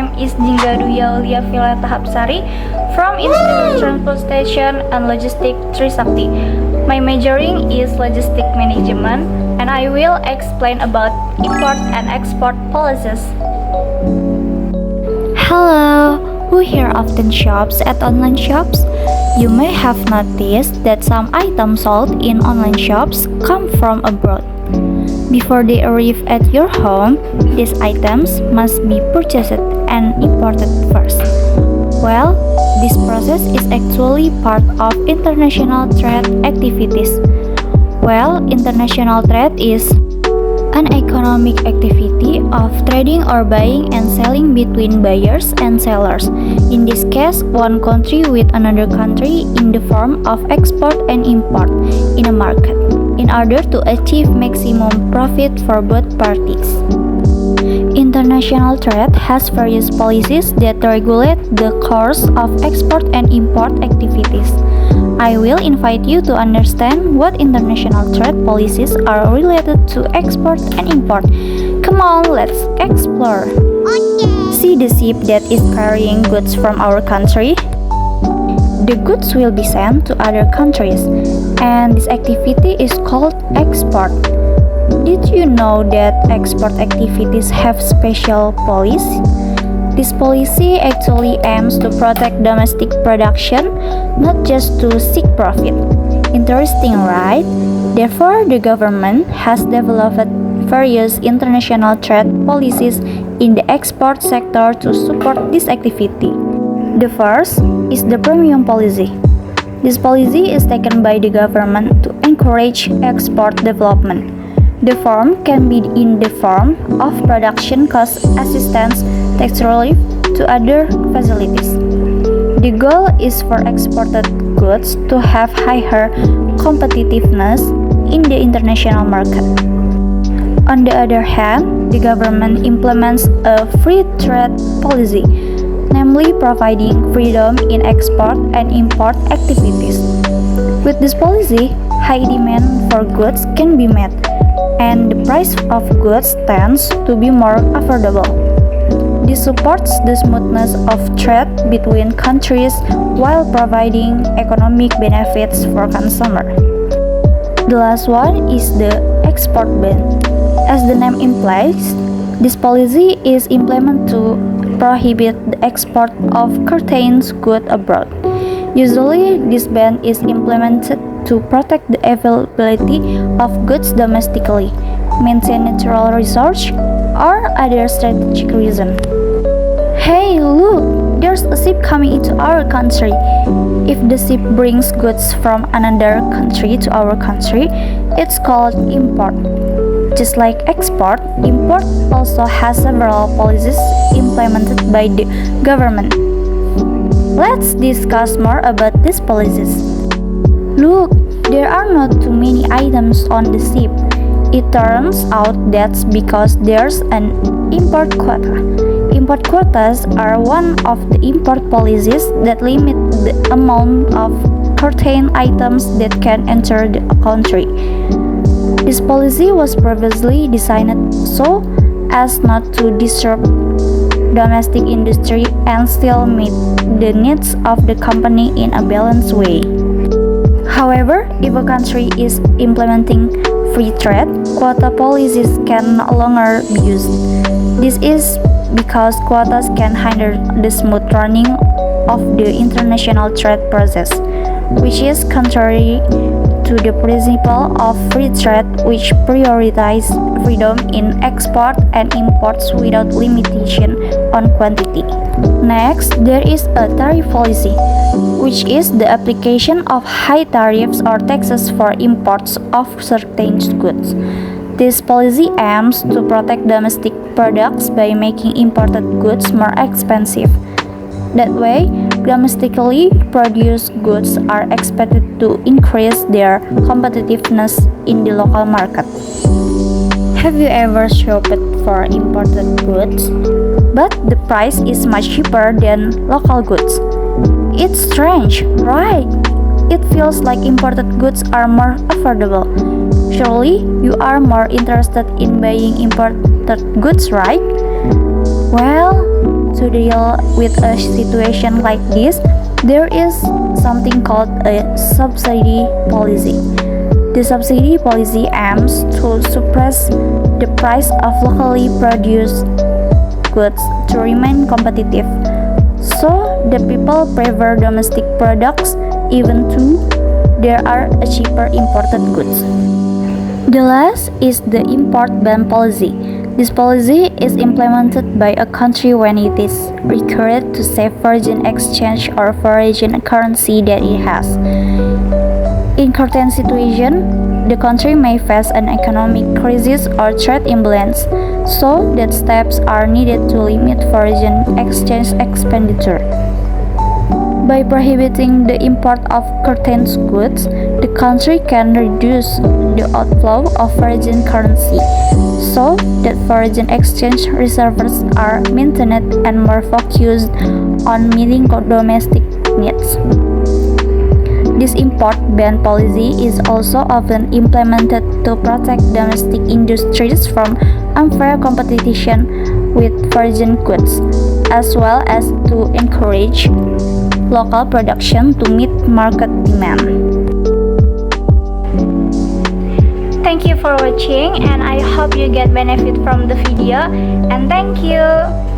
name is Jingga Dwi Aulia Violeta Hapsari from Institute Transportation and Logistics Trisakti. My majoring is Logistic Management and I will explain about import and export policies. Hello, who here often shops at online shops? You may have noticed that some items sold in online shops come from abroad. Before they arrive at your home, these items must be purchased and imported first. Well, this process is actually part of international trade activities. Well, international trade is an economic activity of trading or buying and selling between buyers and sellers. In this case, one country with another country in the form of export and import in a market, in order to achieve maximum profit for both parties. International trade has various policies that regulate the course of export and import activities. I will invite you to understand what international trade policies are related to export and import. Come on, let's explore. See the ship that is carrying goods from our country? The goods will be sent to other countries, and this activity is called export. Did you know that export activities have special policy? This policy actually aims to protect domestic production, not just to seek profit. Interesting, right? Therefore, the government has developed various international trade policies in the export sector to support this activity. The first is the premium policy. This policy is taken by the government to encourage export development. The form can be in the form of production cost assistance, tax relief, to other facilities. The goal is for exported goods to have higher competitiveness in the international market. On the other hand, the government implements a free trade policy, namely providing freedom in export and import activities. With this policy, high demand for goods can be met, and the price of goods tends to be more affordable. This supports the smoothness of trade between countries while providing economic benefits for consumers. The last one is the export ban. As the name implies, this policy is implemented to prohibit the export of certain goods abroad. Usually, this ban is implemented to protect the availability of goods domestically, maintain natural resources, or other strategic reasons. Hey, look! There's a ship coming into our country. If the ship brings goods from another country to our country, it's called import. Just like export, import also has several policies implemented by the government. Let's discuss more about these policies. Look, there are not too many items on the ship. It turns out that's because there's an import quota. Import quotas are one of the import policies that limit the amount of certain items that can enter the country. This policy was previously designed so as not to disrupt domestic industry and still meet the needs of the company in a balanced way. However, if a country is implementing free trade, quota policies can no longer be used. This is because quotas can hinder the smooth running of the international trade process, which is contrary to the principle of free trade, which prioritizes freedom in export and imports without limitation on quantity. Next, there is a tariff policy, which is the application of high tariffs or taxes for imports of certain goods. This policy aims to protect domestic products by making imported goods more expensive. That way, domestically produced goods are expected to increase their competitiveness in the local market. Have you ever shopped for imported goods, but the price is much cheaper than local goods? It's strange, right? It feels like imported goods are more affordable. Surely, you are more interested in buying imported goods, right? Well, to to deal with a situation like this, there is something called a subsidy policy. The subsidy policy aims to suppress the price of locally produced goods to remain competitive. So, the people prefer domestic products even though there are cheaper imported goods. The last is the import ban policy. This policy is implemented by a country when it is required to save foreign exchange or foreign currency that it has. In certain situations, the country may face an economic crisis or trade imbalance, so that steps are needed to limit foreign exchange expenditure. By prohibiting the import of certain goods, the country can reduce the outflow of foreign currency, so that foreign exchange reserves are maintained and more focused on meeting domestic needs. This import ban policy is also often implemented to protect domestic industries from unfair competition with foreign goods, as well as to encourage local production to meet market demand. Thank you for watching, and I hope you get benefit from the video, and thank you.